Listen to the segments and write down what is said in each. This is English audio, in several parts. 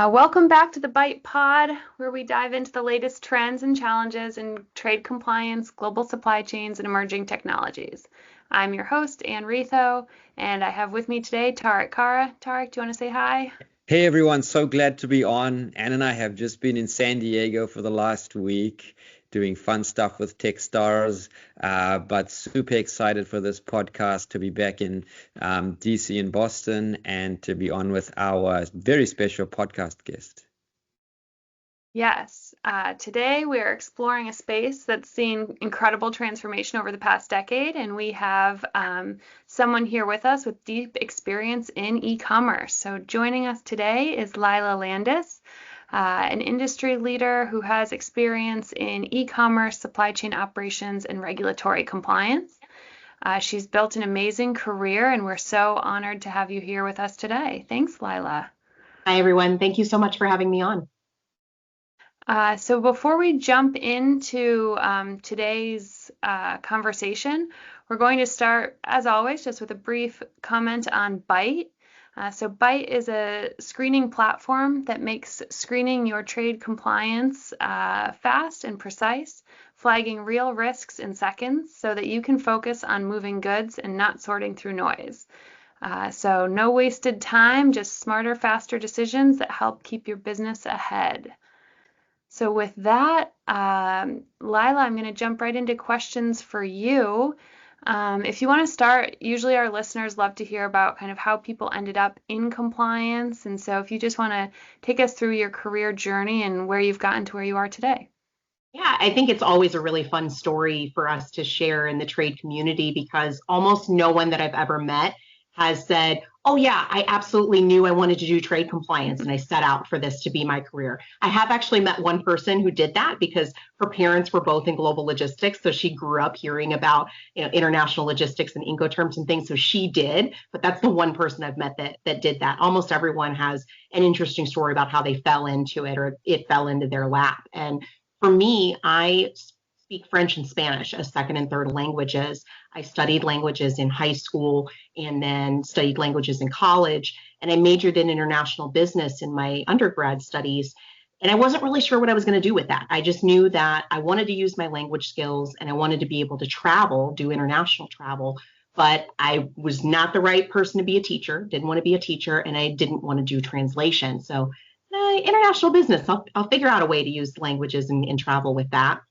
Welcome back to the Bite Pod, where we dive into the latest trends and challenges in trade compliance, global supply chains, and emerging technologies. I'm your host, Anne Riitho, and I have with me today Thariq Kara. Thariq, do you want to say hi? Hey everyone, so glad to be on. Anne and I have just been in San Diego for the last week doing fun stuff with Techstars, but super excited for this podcast to be back in DC in Boston and to be on with our very special podcast guest. Yes, today we are exploring a space that's seen incredible transformation over the past decade, and we have someone here with us with deep experience in e-commerce. So joining us today is Lila Landis, an industry leader who has experience in e-commerce, supply chain operations, and regulatory compliance. She's built an amazing career, and we're so honored to have you here with us today. Thanks, Lila. Hi, everyone. Thank you so much for having me on. So before we jump into today's conversation, we're going to start, as always, just with a brief comment on Bite. So Bite is a screening platform that makes screening your trade compliance fast and precise, flagging real risks in seconds so that you can focus on moving goods and not sorting through noise. So no wasted time, just smarter, faster decisions that help keep your business ahead. So with that, Lila, I'm going to jump right into questions for you. If you want to start, usually our listeners love to hear about kind of how people ended up in compliance. And so if you just want to take us through your career journey and where you've gotten to where you are today. Yeah, I think it's always a really fun story for us to share in the trade community because almost no one that I've ever met has said, oh yeah, I absolutely knew I wanted to do trade compliance and I set out for this to be my career. I have actually met one person who did that because her parents were both in global logistics. So she grew up hearing about, international logistics and Incoterms and things. So she did, but that's the one person I've met that did that. Almost everyone has an interesting story about how they fell into it or it fell into their lap. And for me, I speak French and Spanish as second and third languages. I studied languages in high school and then studied languages in college. And I majored in international business in my undergrad studies. And I wasn't really sure what I was going to do with that. I just knew that I wanted to use my language skills and I wanted to be able to travel, do international travel. But I was not the right person to be a teacher, didn't want to be a teacher, and I didn't want to do translation. So international business, I'll figure out a way to use languages and travel with that.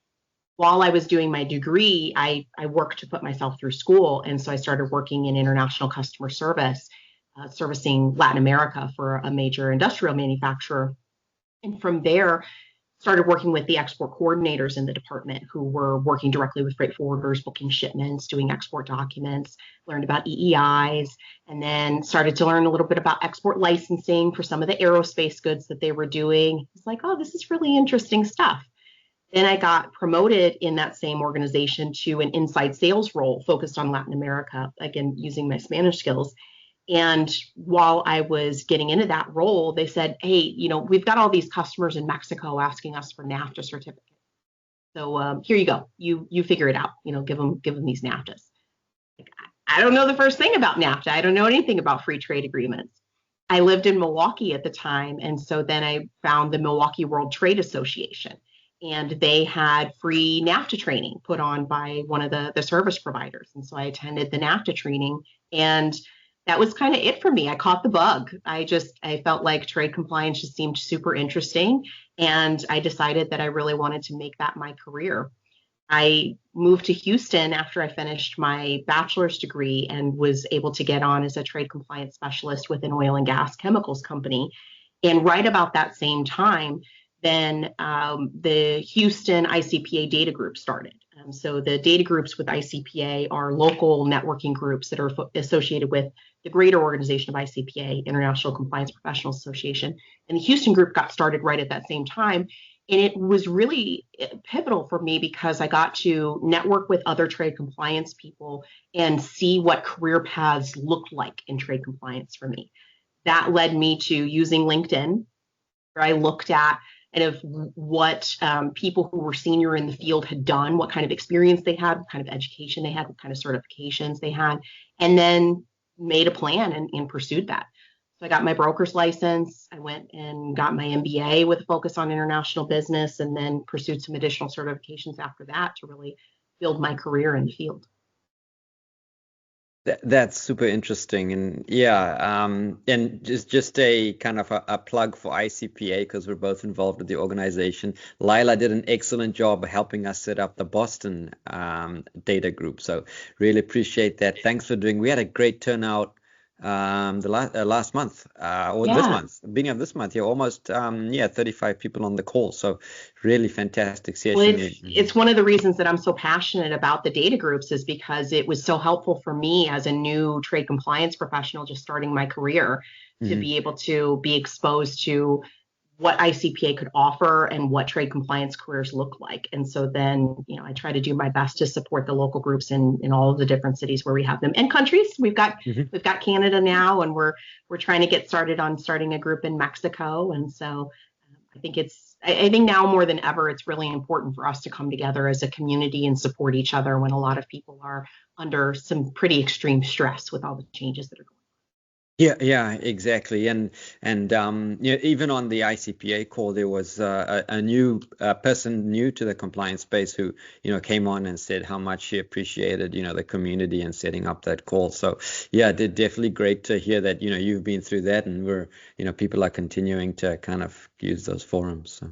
While I was doing my degree, I worked to put myself through school. And so I started working in international customer service, servicing Latin America for a major industrial manufacturer. And from there, started working with the export coordinators in the department who were working directly with freight forwarders, booking shipments, doing export documents, learned about EEIs, and then started to learn a little bit about export licensing for some of the aerospace goods that they were doing. It's like, oh, this is really interesting stuff. Then I got promoted in that same organization to an inside sales role focused on Latin America, again, using my Spanish skills. And while I was getting into that role, they said, hey, we've got all these customers in Mexico asking us for NAFTA certificates. So here you go. You figure it out. Give them these NAFTAs. I don't know the first thing about NAFTA. I don't know anything about free trade agreements. I lived in Milwaukee at the time. And so then I found the Milwaukee World Trade Association. And they had free NAFTA training put on by one of the service providers. And so I attended the NAFTA training. And that was kind of it for me. I caught the bug. I felt like trade compliance just seemed super interesting. And I decided that I really wanted to make that my career. I moved to Houston after I finished my bachelor's degree and was able to get on as a trade compliance specialist with an oil and gas chemicals company. And right about that same time, then the Houston ICPA data group started. So the data groups with ICPA are local networking groups that are associated with the greater organization of ICPA, International Compliance Professionals Association. And the Houston group got started right at that same time. And it was really pivotal for me because I got to network with other trade compliance people and see what career paths looked like in trade compliance for me. That led me to using LinkedIn, where I looked at and of what people who were senior in the field had done, what kind of experience they had, what kind of education they had, what kind of certifications they had, and then made a plan and pursued that. So I got my broker's license. I went and got my MBA with a focus on international business, and then pursued some additional certifications after that to really build my career in the field. That's super interesting, and yeah, and just a kind of a plug for ICPA because we're both involved with the organization. Lila did an excellent job helping us set up the Boston data group, so really appreciate that. Thanks for doing. We had a great turnout the last month or this month, beginning of this month. Yeah, almost 35 people on the call, so really fantastic session. Well, it's one of the reasons that I'm so passionate about the data groups is because it was so helpful for me as a new trade compliance professional just starting my career to be able to be exposed to what ICPA could offer and what trade compliance careers look like. And so then, I try to do my best to support the local groups in all of the different cities where we have them and countries. We've got Canada now, and we're trying to get started on starting a group in Mexico. And so I think now more than ever, it's really important for us to come together as a community and support each other when a lot of people are under some pretty extreme stress with all the changes that are going on. Yeah, exactly. And even on the ICPA call, there was a new person new to the compliance space who, came on and said how much she appreciated, the community and setting up that call. So yeah, definitely great to hear that, you've been through that, and we're, people are continuing to kind of use those forums. So.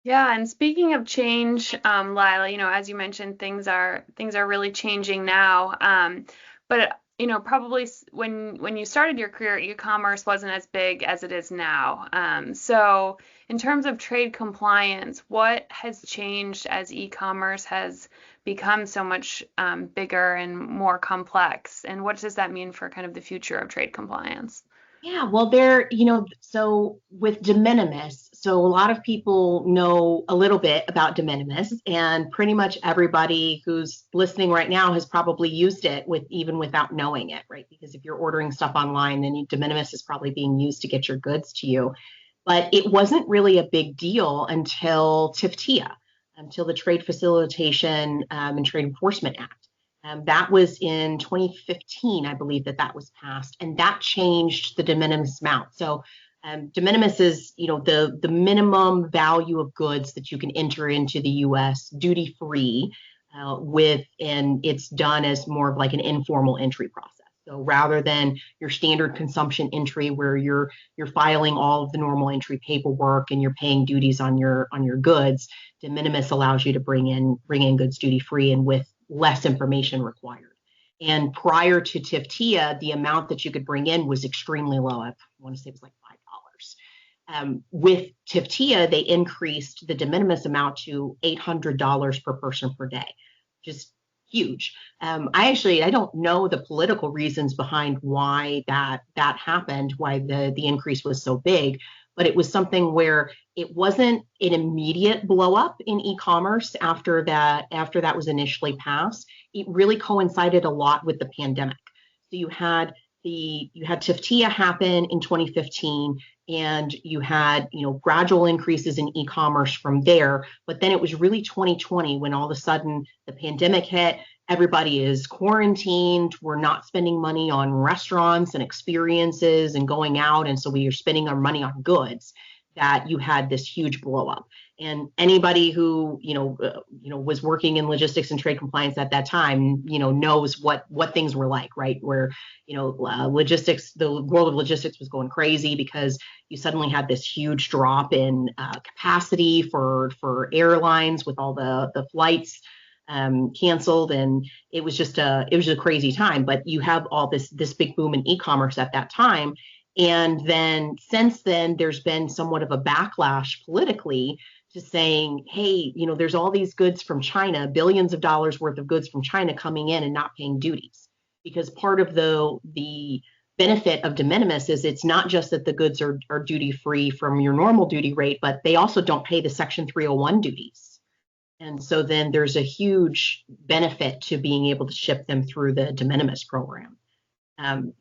Yeah, and speaking of change, Lila, as you mentioned, things are really changing now. But probably when you started your career, e-commerce wasn't as big as it is now. So in terms of trade compliance, what has changed as e-commerce has become so much bigger and more complex? And what does that mean for kind of the future of trade compliance? Yeah, well, so with de minimis, so a lot of people know a little bit about de minimis, and pretty much everybody who's listening right now has probably used it even without knowing it, right? Because if you're ordering stuff online, then de minimis is probably being used to get your goods to you. But it wasn't really a big deal until TFTIA, until the Trade Facilitation and Trade Enforcement Act. That was in 2015, I believe that was passed, and that changed the de minimis amount. So de minimis is, the minimum value of goods that you can enter into the U.S. duty free and it's done as more of like an informal entry process. So rather than your standard consumption entry where you're filing all of the normal entry paperwork and you're paying duties on your goods, de minimis allows you to bring in goods duty free and with less information required. And prior to TFTIA, the amount that you could bring in was extremely low. I want to say it was like $5. With TFTIA, they increased the de minimis amount to $800 per person per day, just huge. I don't know the political reasons behind why that happened, why the increase was so big, but it was something where it wasn't an immediate blow up in e-commerce after that was initially passed. It really coincided a lot with the pandemic. So you had TFTIA happen in 2015, and you had gradual increases in e-commerce from there. But then it was really 2020 when all of a sudden the pandemic hit. Everybody is quarantined. We're not spending money on restaurants and experiences and going out, and so we are spending our money on goods. That you had this huge blow up. And anybody who was working in logistics and trade compliance at that time, knows what things were like, right? Where logistics, the world of logistics was going crazy because you suddenly had this huge drop in capacity for airlines with all the flights canceled, and it was just a crazy time. But you have all this big boom in e-commerce at that time. And then since then, there's been somewhat of a backlash politically to saying, hey, there's all these goods from China, billions of dollars worth of goods from China coming in and not paying duties. Because part of the benefit of de minimis is it's not just that the goods are duty free from your normal duty rate, but they also don't pay the Section 301 duties. And so then there's a huge benefit to being able to ship them through the de minimis program.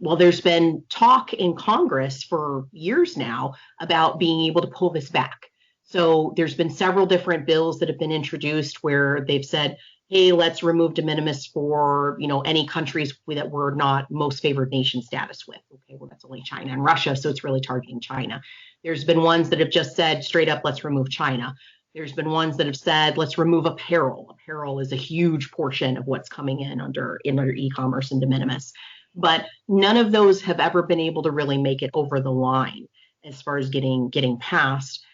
Well, there's been talk in Congress for years now about being able to pull this back. So there's been several different bills that have been introduced where they've said, hey, let's remove de minimis for, any countries that we're not most favored nation status with. Okay, well, that's only China and Russia, so it's really targeting China. There's been ones that have just said straight up, let's remove China. There's been ones that have said, let's remove apparel. Apparel is a huge portion of what's coming in under e-commerce and de minimis. But none of those have ever been able to really make it over the line as far as getting passed.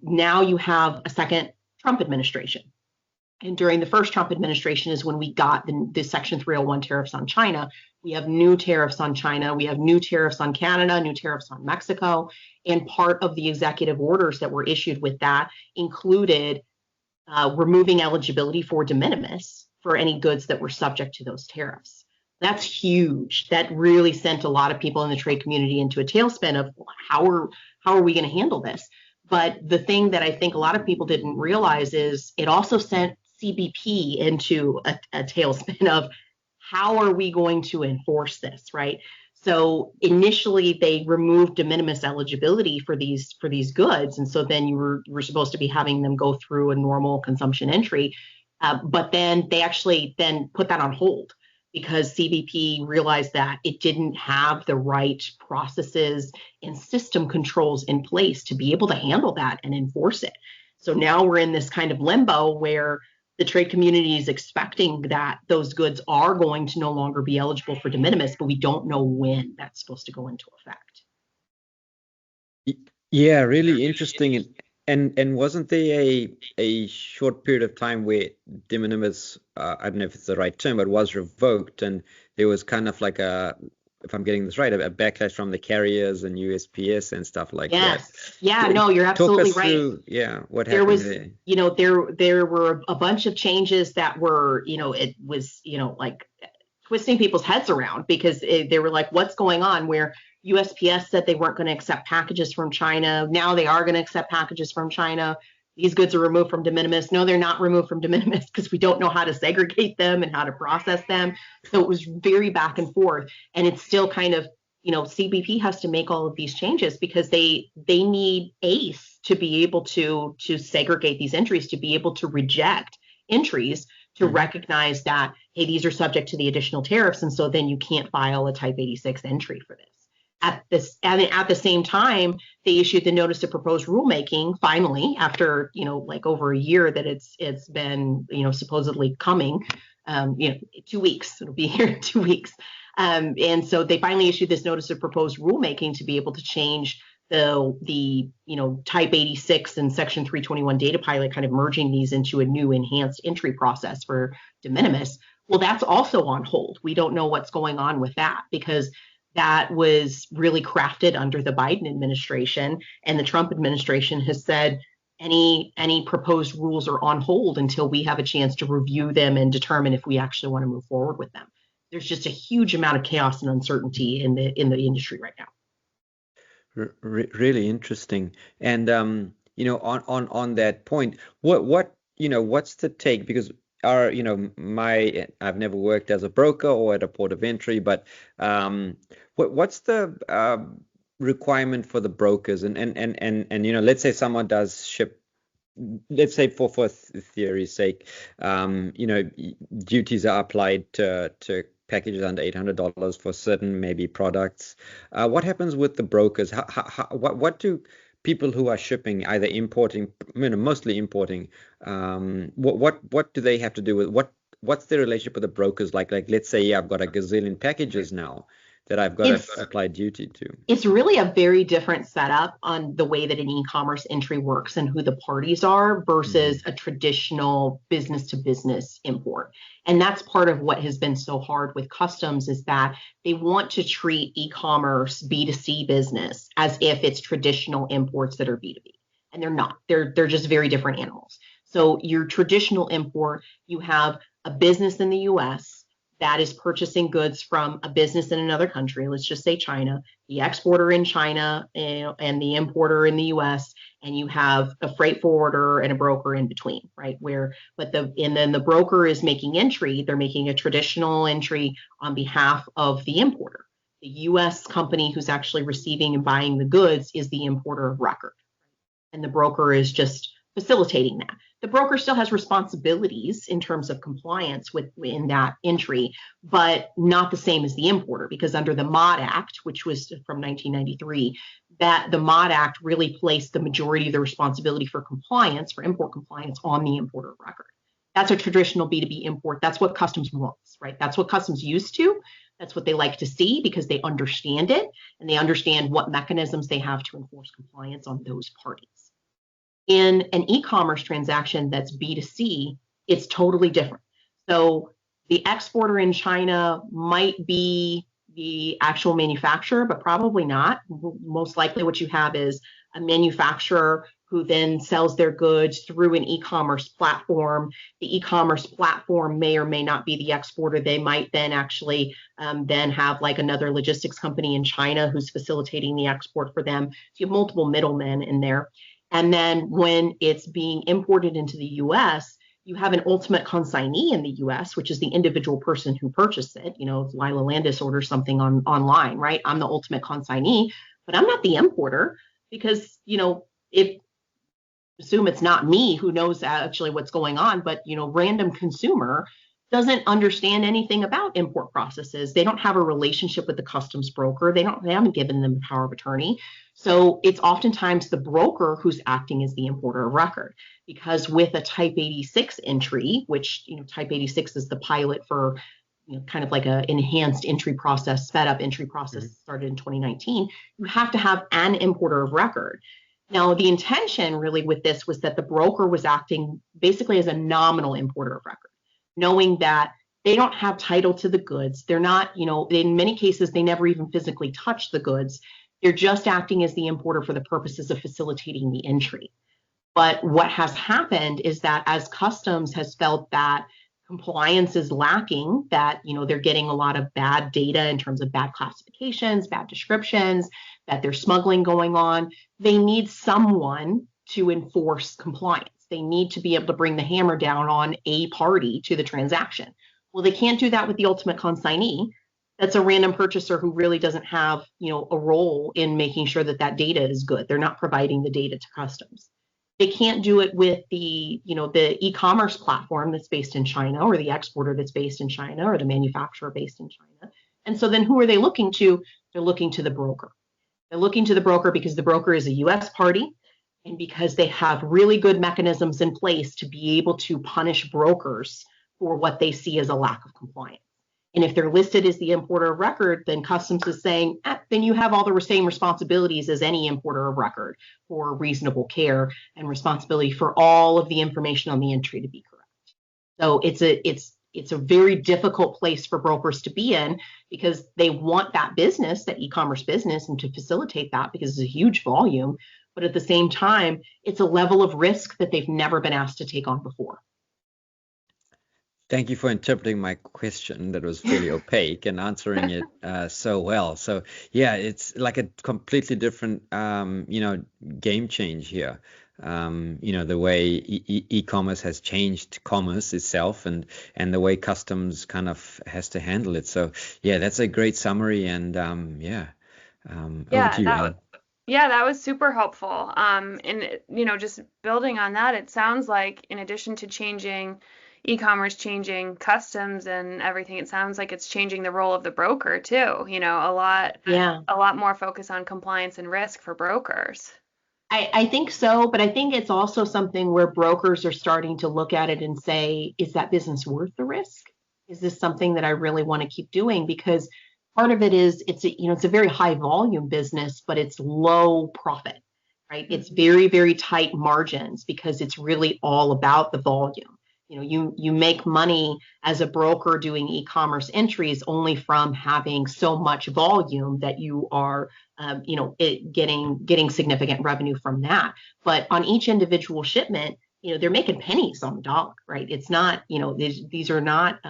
Now you have a second Trump administration. And during the first Trump administration is when we got the Section 301 tariffs on China. We have new tariffs on China. We have new tariffs on Canada, new tariffs on Mexico. And part of the executive orders that were issued with that included removing eligibility for de minimis for any goods that were subject to those tariffs. That's huge. That really sent a lot of people in the trade community into a tailspin of how are we going to handle this? But the thing that I think a lot of people didn't realize is it also sent CBP into a tailspin of how are we going to enforce this, right? So initially they removed de minimis eligibility for these goods, and so then you were supposed to be having them go through a normal consumption entry, but then they actually then put that on hold because CBP realized that it didn't have the right processes and system controls in place to be able to handle that and enforce it. So now we're in this kind of limbo where the trade community is expecting that those goods are going to no longer be eligible for de minimis, but we don't know when that's supposed to go into effect. Yeah, really interesting. And wasn't there a short period of time where de minimis, I don't know if it's the right term, but was revoked, and there was kind of like if I'm getting this right, a backlash from the carriers and USPS and stuff like that. Yeah, no, you're absolutely right. What happened there? There were a bunch of changes that were, it was, like twisting people's heads around because they were like, what's going on? Where USPS said they weren't going to accept packages from China. Now they are going to accept packages from China. These goods are removed from de minimis. No, they're not removed from de minimis because we don't know how to segregate them and how to process them. So it was very back and forth. And it's still kind of, CBP has to make all of these changes because they need ACE to be able to segregate these entries, to be able to reject entries, to recognize that, hey, these are subject to the additional tariffs. And so then you can't file a type 86 entry for this. At the same time, they issued the notice of proposed rulemaking finally after, like over a year that it's been, supposedly coming, 2 weeks. It'll be here in 2 weeks. And so they finally issued this notice of proposed rulemaking to be able to change the type 86 and section 321 data pilot, kind of merging these into a new enhanced entry process for de minimis. Well, that's also on hold. We don't know what's going on with that because that was really crafted under the Biden administration, and the Trump administration has said any proposed rules are on hold until we have a chance to review them and determine if we actually want to move forward with them. There's just a huge amount of chaos and uncertainty in the industry right now. Really interesting. And on that point, what's the take? Because I've never worked as a broker or at a port of entry, but what's the requirement for the brokers? And let's say someone does ship, let's say for theory's sake, duties are applied to packages under $800 for certain maybe products. What happens with the brokers? What do people who are shipping, either importing, mostly importing, what do they have to do with what's the relationship with the brokers like? Like, let's say I've got a gazillion packages now that I've got to apply duty to. It's really a very different setup on the way that an e-commerce entry works and who the parties are versus a traditional business to business import. And that's part of what has been so hard with customs is that they want to treat e-commerce B2C business as if it's traditional imports that are B2B. And they're not. They're just very different animals. So your traditional import, you have a business in the US that is purchasing goods from a business in another country, let's just say China, the exporter in China and the importer in the US, and you have a freight forwarder and a broker in between, right? And then the broker is making entry, they're making a traditional entry on behalf of the importer. The US company who's actually receiving and buying the goods is the importer of record. And the broker is just facilitating that. The broker still has responsibilities in terms of compliance in that entry, but not the same as the importer, because under the Mod Act, which was from 1993, that the Mod Act really placed the majority of the responsibility for compliance, for import compliance, on the importer of record. That's a traditional B2B import. That's what customs wants, right? That's what customs used to. That's what they like to see because they understand it and they understand what mechanisms they have to enforce compliance on those parties. In an e-commerce transaction that's B2C, it's totally different. So the exporter in China might be the actual manufacturer, but probably not. Most likely what you have is a manufacturer who then sells their goods through an e-commerce platform. The e-commerce platform may or may not be the exporter. They might then actually then have like another logistics company in China who's facilitating the export for them. So you have multiple middlemen in there. And then when it's being imported into the US, you have an ultimate consignee in the US, which is the individual person who purchased it. You know, if Lila Landis orders something online, right? I'm the ultimate consignee, but I'm not the importer because, you know, if assume it's not me who knows actually what's going on, but, you know, random consumer doesn't understand anything about import processes. They don't have a relationship with the customs broker. They haven't given them the power of attorney. So it's oftentimes the broker who's acting as the importer of record, because with a type 86 entry, which, you know, type 86 is the pilot for, you know, kind of like a enhanced entry process, sped up entry process started in 2019, you have to have an importer of record. Now, the intention really with this was that the broker was acting basically as a nominal importer of record, knowing that they don't have title to the goods. They're not, you know, in many cases, they never even physically touch the goods. They're just acting as the importer for the purposes of facilitating the entry. But what has happened is that as customs has felt that compliance is lacking, that, you know, they're getting a lot of bad data in terms of bad classifications, bad descriptions, that there's smuggling going on, they need someone to enforce compliance. They need to be able to bring the hammer down on a party to the transaction. Well, they can't do that with the ultimate consignee. That's a random purchaser who really doesn't have, you know, a role in making sure that that data is good. They're not providing the data to customs. They can't do it with the, you know, the e-commerce platform that's based in China, or the exporter that's based in China, or the manufacturer based in China. And so then who are they looking to? They're looking to the broker. They're looking to the broker because the broker is a US party and because they have really good mechanisms in place to be able to punish brokers for what they see as a lack of compliance. And if they're listed as the importer of record, then customs is saying, then you have all the same responsibilities as any importer of record for reasonable care and responsibility for all of the information on the entry to be correct. So it's a very difficult place for brokers to be in because they want that business, that e-commerce business, and to facilitate that because it's a huge volume. But at the same time, it's a level of risk that they've never been asked to take on before. Thank you for interpreting my question that was fairly opaque and answering it so well. So yeah, it's like a completely different, you know, game change here. You know, the way e-commerce has changed commerce itself and the way customs kind of has to handle it. So yeah, that's a great summary. And over to you, Anne. Yeah, that was super helpful. And, you know, just building on that, it sounds like in addition to changing e-commerce, changing customs and everything, it sounds like it's changing the role of the broker too. You know, a lot more focus on compliance and risk for brokers. I think so, but I think it's also something where brokers are starting to look at it and say, is that business worth the risk? Is this something that I really want to keep doing? Because part of it is it's a very high volume business, but it's low profit, right? It's very, very tight margins because it's really all about the volume. You know, you make money as a broker doing e-commerce entries only from having so much volume that you are, getting significant revenue from that. But on each individual shipment, you know, they're making pennies on the dollar, right? It's not, you know, these are not,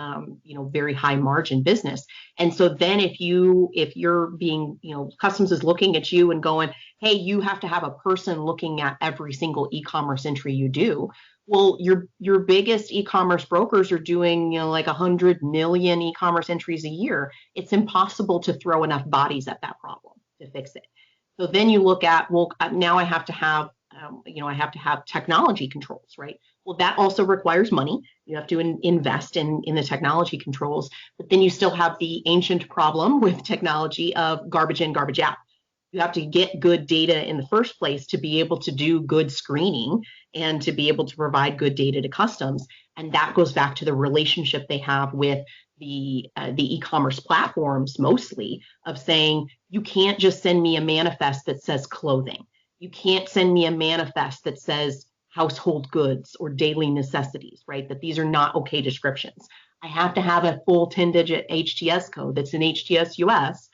very high margin business. And so then if you're being, you know, customs is looking at you and going, hey, you have to have a person looking at every single e-commerce entry you do. Well, your biggest e-commerce brokers are doing, you know, like 100 million e-commerce entries a year. It's impossible to throw enough bodies at that problem to fix it. So then you look at, well, now I have to have, I have to have technology controls, right? Well, that also requires money. You have to invest in the technology controls, but then you still have the ancient problem with technology of garbage in, garbage out. You have to get good data in the first place to be able to do good screening and to be able to provide good data to customs. And that goes back to the relationship they have with the e-commerce platforms, mostly, of saying, you can't just send me a manifest that says clothing. You can't send me a manifest that says household goods or daily necessities, right? That these are not okay descriptions. I have to have a full 10-digit HTS code that's in HTS US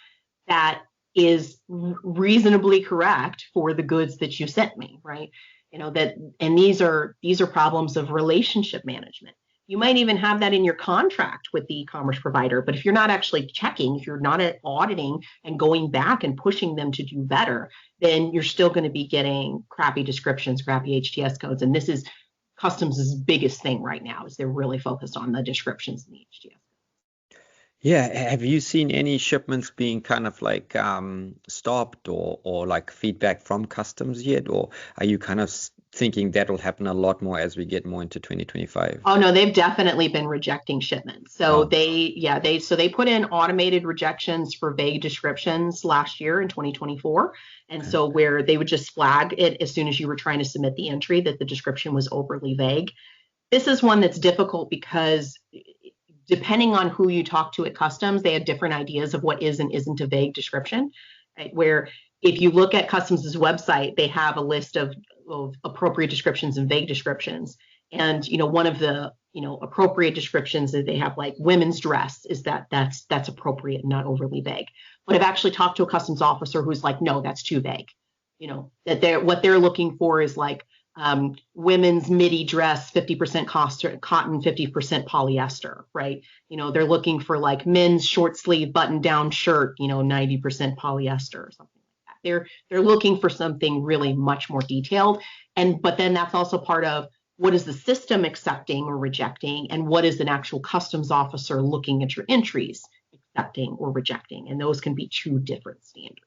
that is reasonably correct for the goods that you sent me, right? That, and these are problems of relationship management. You might even have that in your contract with the e-commerce provider, but if you're not actually checking, if you're not auditing and going back and pushing them to do better, then you're still going to be getting crappy descriptions, crappy HTS codes. And this is customs' biggest thing right now, is they're really focused on the descriptions in the HTS. Yeah, have you seen any shipments being kind of like stopped or like feedback from customs yet? Or are you kind of thinking that will happen a lot more as we get more into 2025? Oh no, they've definitely been rejecting shipments. So Oh, they put in automated rejections for vague descriptions last year in 2024. And okay. so where they would just flag it as soon as you were trying to submit the entry that the description was overly vague. This is one that's difficult because depending on who you talk to at customs, they have different ideas of what is and isn't a vague description, right? Where if you look at customs' website, they have a list of appropriate descriptions and vague descriptions. And one of the appropriate descriptions that they have, like women's dress, is that's appropriate and not overly vague. But I've actually talked to a customs officer who's like, no, that's too vague. That what they're looking for is like women's midi dress, 50% cotton, 50% polyester, right? They're looking for like men's short sleeve button down shirt, 90% polyester or something like that. They're looking for something really much more detailed. But then that's also part of what is the system accepting or rejecting, and what is an actual customs officer looking at your entries accepting or rejecting. And those can be two different standards.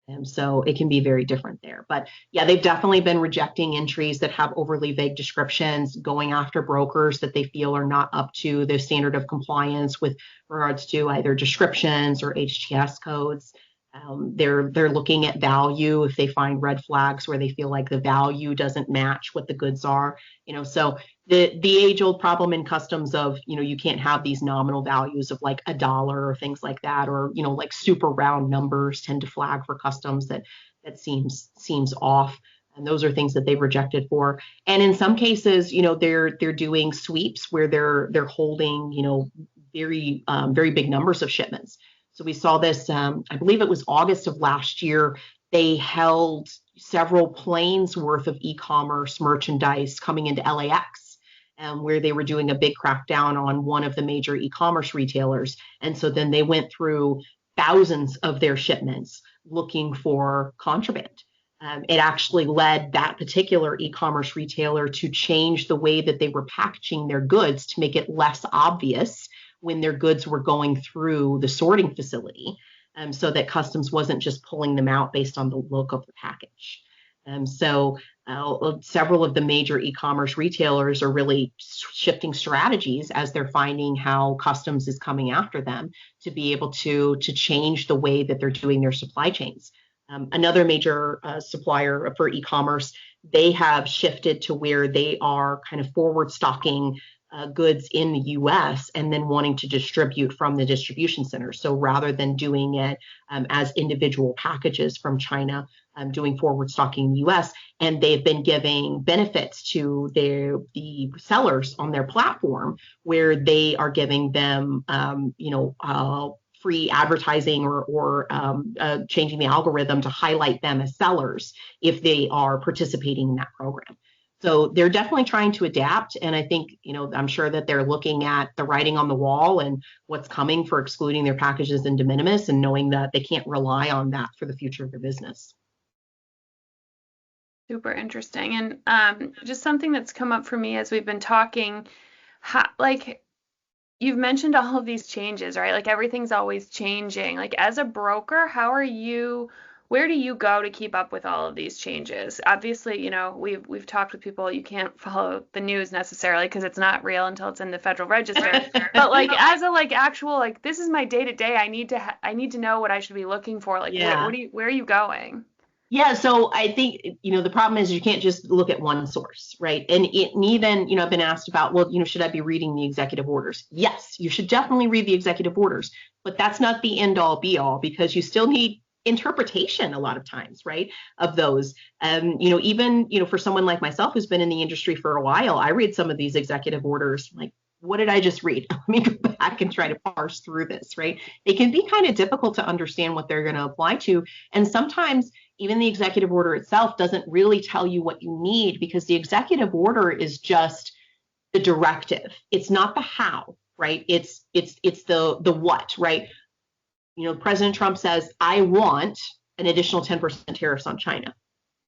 And so it can be very different there. But yeah, they've definitely been rejecting entries that have overly vague descriptions, going after brokers that they feel are not up to the standard of compliance with regards to either descriptions or HTS codes. They're looking at value if they find red flags where they feel like the value doesn't match what the goods are. So the age-old problem in customs of, you can't have these nominal values of like $1 or things like that, or, like super round numbers tend to flag for customs that seems off. And those are things that they've rejected for. And in some cases, they're doing sweeps where they're holding, very, very big numbers of shipments. So we saw this, I believe it was August of last year. They held several planes worth of e-commerce merchandise coming into LAX, where they were doing a big crackdown on one of the major e-commerce retailers. And so then they went through thousands of their shipments looking for contraband. It actually led that particular e-commerce retailer to change the way that they were packaging their goods to make it less obvious when their goods were going through the sorting facility, so that customs wasn't just pulling them out based on the look of the package. So several of the major e-commerce retailers are really shifting strategies as they're finding how customs is coming after them to be able to change the way that they're doing their supply chains. Another major supplier for e-commerce, they have shifted to where they are kind of forward stocking goods in the US and then wanting to distribute from the distribution center. So rather than doing it as individual packages from China, doing forward stocking in the US, and they've been giving benefits to the sellers on their platform where they are giving them, free advertising or changing the algorithm to highlight them as sellers if they are participating in that program. So they're definitely trying to adapt. And I think, I'm sure that they're looking at the writing on the wall and what's coming for excluding their packages in de minimis, and knowing that they can't rely on that for the future of their business. Super interesting. And just something that's come up for me as we've been talking, like you've mentioned all of these changes, right? Like everything's always changing. Like as a broker, how are you where do you go to keep up with all of these changes? Obviously, we've talked with people, you can't follow the news necessarily because it's not real until it's in the Federal Register. But like as a actual this is my day to day, I need to know what I should be looking for. Like Yeah. where are you going? Yeah, so I think, the problem is you can't just look at one source, right? And even, I've been asked about, well, should I be reading the executive orders? Yes, you should definitely read the executive orders, but that's not the end all be all, because you still need interpretation a lot of times, right, of those. Even, for someone like myself who's been in the industry for a while, I read some of these executive orders, like, what did I just read? Let me go back and try to parse through this, right? They can be kind of difficult to understand what they're going to apply to. And sometimes even the executive order itself doesn't really tell you what you need, because the executive order is just the directive. It's not the how, right? It's the what, right? President Trump says, I want an additional 10% tariffs on China.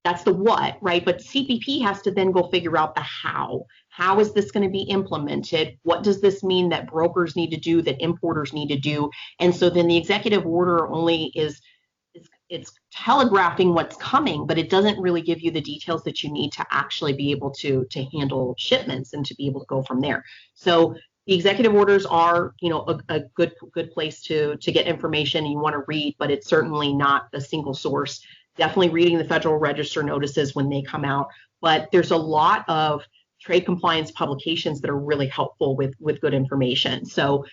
That's the what, right? But CBP has to then go figure out the how. How is this going to be implemented? What does this mean that brokers need to do, that importers need to do? And so then the executive order only it's telegraphing what's coming, but it doesn't really give you the details that you need to actually be able to handle shipments and to be able to go from there. So the executive orders are, a good place to get information you want to read, but it's certainly not a single source. Definitely reading the Federal Register notices when they come out, but there's a lot of trade compliance publications that are really helpful with good information. So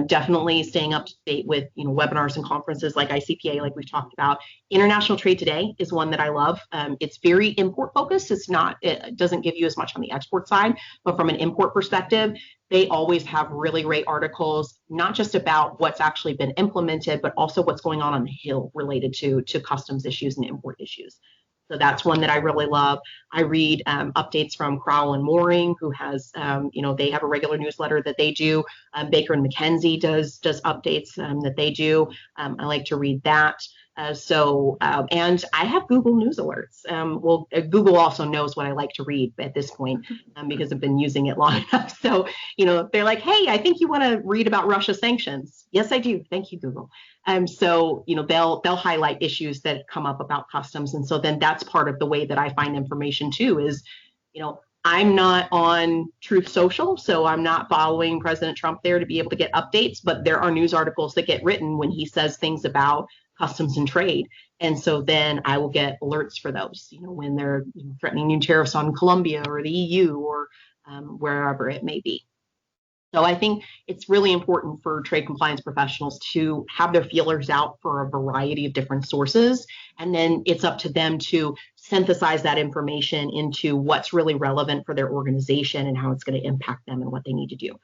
definitely staying up to date with webinars and conferences like ICPA, like we've talked about. International Trade Today is one that I love. It's very import focused. It doesn't give you as much on the export side, but from an import perspective, they always have really great articles, not just about what's actually been implemented, but also what's going on the Hill related to customs issues and import issues. So that's one that I really love. I read updates from Crowell and Mooring, who has, they have a regular newsletter that they do. Baker and McKenzie does updates that they do. I like to read that. And I have Google News Alerts. Google also knows what I like to read at this point because I've been using it long enough. So, they're like, hey, I think you want to read about Russia sanctions. Yes, I do. Thank you, Google. So, they'll highlight issues that come up about customs. And so then that's part of the way that I find information too is, I'm not on Truth Social, so I'm not following President Trump there to be able to get updates, but there are news articles that get written when he says things about customs and trade. And so then I will get alerts for those, when they're threatening new tariffs on Colombia or the EU or wherever it may be. So I think it's really important for trade compliance professionals to have their feelers out for a variety of different sources. And then it's up to them to synthesize that information into what's really relevant for their organization and how it's going to impact them and what they need to do.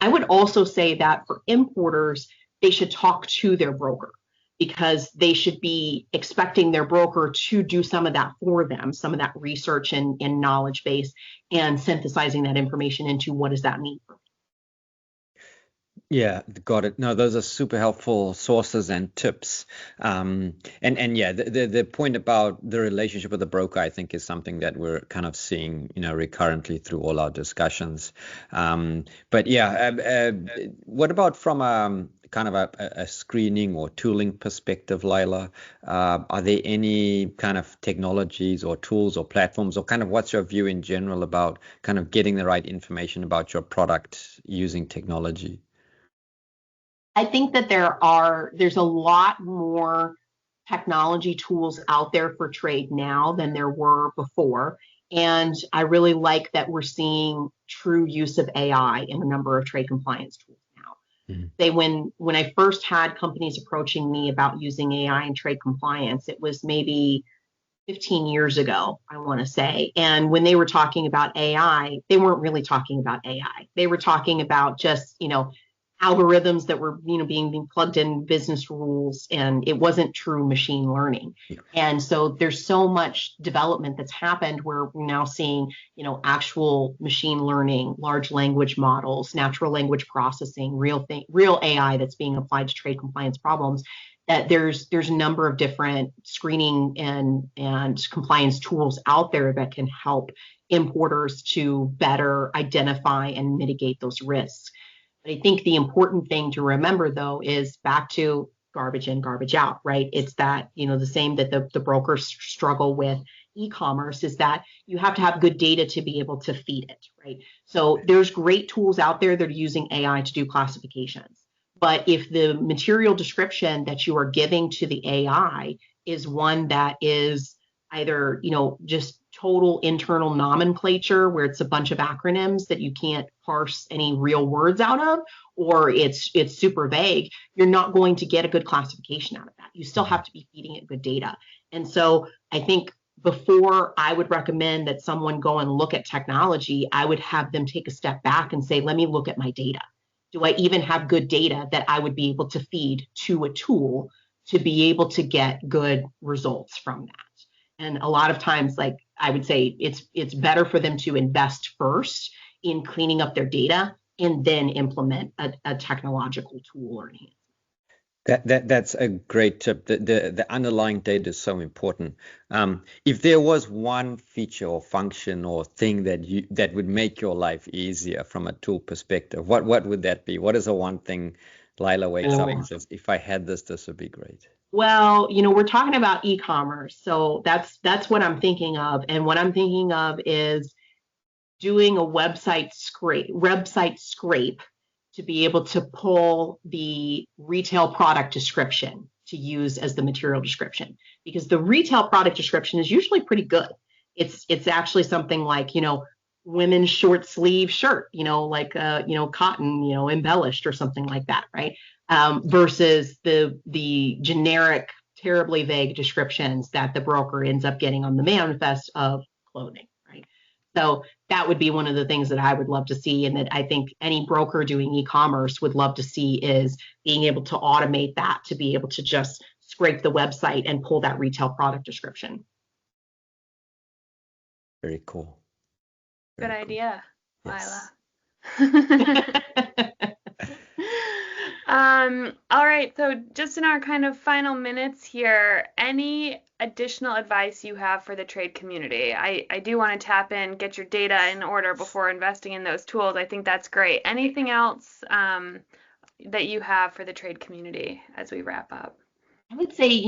I would also say that for importers, they should talk to their broker, because they should be expecting their broker to do some of that for them, some of that research and knowledge base, and synthesizing that information into what does that mean for me. Yeah, got it. No, those are super helpful sources and tips. And yeah, the point about the relationship with the broker, I think, is something that we're kind of seeing, recurrently through all our discussions. But yeah, what about from kind of a screening or tooling perspective, Lila? Are there any kind of technologies or tools or platforms, or kind of what's your view in general about kind of getting the right information about your product using technology? I think that there's a lot more technology tools out there for trade now than there were before. And I really like that we're seeing true use of AI in a number of trade compliance tools now. Mm-hmm. When I first had companies approaching me about using AI in trade compliance, it was maybe 15 years ago, I want to say. And when they were talking about AI, they weren't really talking about AI. They were talking about just, algorithms that were, being plugged in business rules, and it wasn't true machine learning. Yeah. And so there's so much development that's happened where we're now seeing, actual machine learning, large language models, natural language processing, real AI that's being applied to trade compliance problems. That there's a number of different screening and compliance tools out there that can help importers to better identify and mitigate those risks. I think the important thing to remember, though, is back to garbage in, garbage out, right? It's that, the same that the brokers struggle with e-commerce, is that you have to have good data to be able to feed it, right? So there's great tools out there that are using AI to do classifications. But if the material description that you are giving to the AI is one that is either, just total internal nomenclature where it's a bunch of acronyms that you can't parse any real words out of, or it's super vague, you're not going to get a good classification out of that. You still have to be feeding it good data. And so I think before I would recommend that someone go and look at technology, I would have them take a step back and say, let me look at my data. Do I even have good data that I would be able to feed to a tool to be able to get good results from that? And a lot of times, like I would say, it's better for them to invest first in cleaning up their data and then implement a technological tool or enhancement. That's a great tip. The underlying data is so important. If there was one feature or function or thing that would make your life easier from a tool perspective, what would that be? What is the one thing Lila wakes up and says, if I had this would be great? Well, we're talking about e-commerce, so that's what I'm thinking of. And what I'm thinking of is doing a website scrape to be able to pull the retail product description to use as the material description, because the retail product description is usually pretty good. It's actually something like, women's short sleeve shirt, like cotton, embellished or something like that, right? Versus the generic, terribly vague descriptions that the broker ends up getting on the manifest of clothing, right? So that would be one of the things that I would love to see, and that I think any broker doing e-commerce would love to see, is being able to automate that to be able to just scrape the website and pull that retail product description. Very cool. Good idea, yes. Lila. All right, so just in our kind of final minutes here, any additional advice you have for the trade community? I do want to tap in, get your data in order before investing in those tools. I think that's great. Anything else that you have for the trade community as we wrap up? I would say,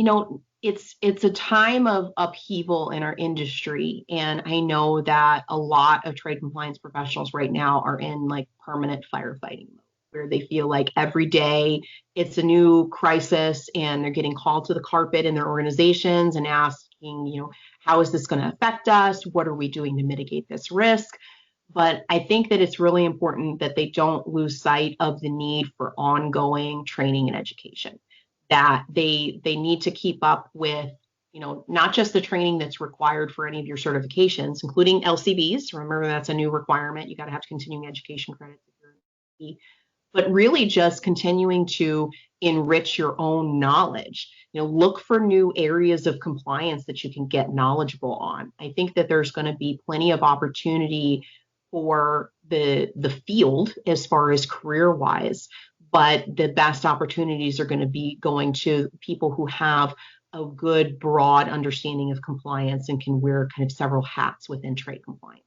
it's a time of upheaval in our industry. And I know that a lot of trade compliance professionals right now are in like permanent firefighting mode, where they feel like every day it's a new crisis and they're getting called to the carpet in their organizations and asking, how is this going to affect us? What are we doing to mitigate this risk? But I think that it's really important that they don't lose sight of the need for ongoing training and education, that they need to keep up with, not just the training that's required for any of your certifications, including LCBs. Remember, that's a new requirement. You got to have continuing education credits if you're, but really just continuing to enrich your own knowledge. Look for new areas of compliance that you can get knowledgeable on. I think that there's going to be plenty of opportunity for the field as far as career-wise, but the best opportunities are going to be going to people who have a good broad understanding of compliance and can wear kind of several hats within trade compliance.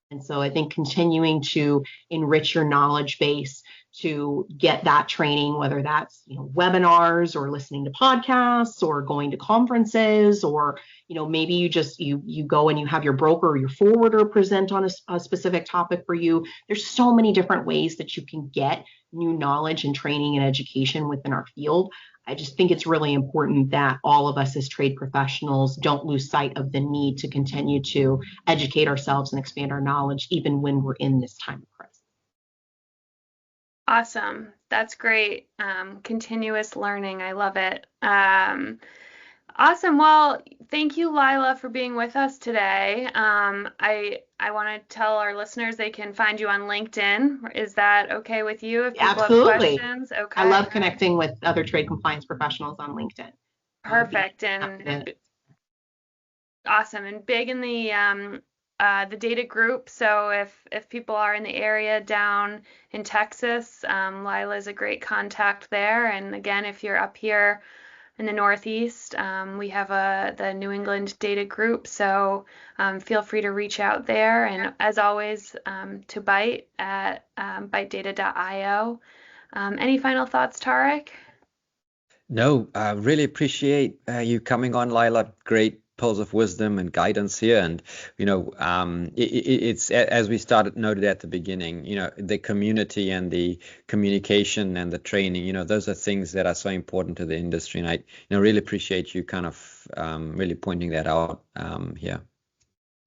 And so I think continuing to enrich your knowledge base to get that training, whether that's webinars or listening to podcasts or going to conferences, or maybe you go and you have your broker or your forwarder present on a specific topic for you. There's so many different ways that you can get new knowledge and training and education within our field. I just think it's really important that all of us as trade professionals don't lose sight of the need to continue to educate ourselves and expand our knowledge, even when we're in this time of crisis. Awesome. That's great. Continuous learning. I love it. Awesome. Well, thank you, Lila, for being with us today. I want to tell our listeners they can find you on LinkedIn. Is that okay with you if people Absolutely. have questions? Okay. I love connecting with other trade compliance professionals on LinkedIn. Perfect. And awesome. And big in the data group. So if people are in the area down in Texas, Lila is a great contact there. And again, if you're up here in the Northeast, we have the New England data group, so feel free to reach out there. And as always, to Byte at bytedata.io. Any final thoughts, Thariq? No, I really appreciate you coming on, Lila. Great pearls of wisdom and guidance here. And, it's as we started noted at the beginning, the community and the communication and the training, those are things that are so important to the industry. And I, really appreciate you kind of really pointing that out here.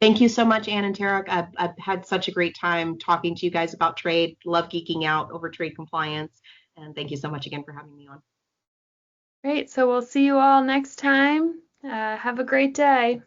Thank you so much, Anne and Tarek. I've had such a great time talking to you guys about trade. Love geeking out over trade compliance. And thank you so much again for having me on. Great. So we'll see you all next time. Have a great day.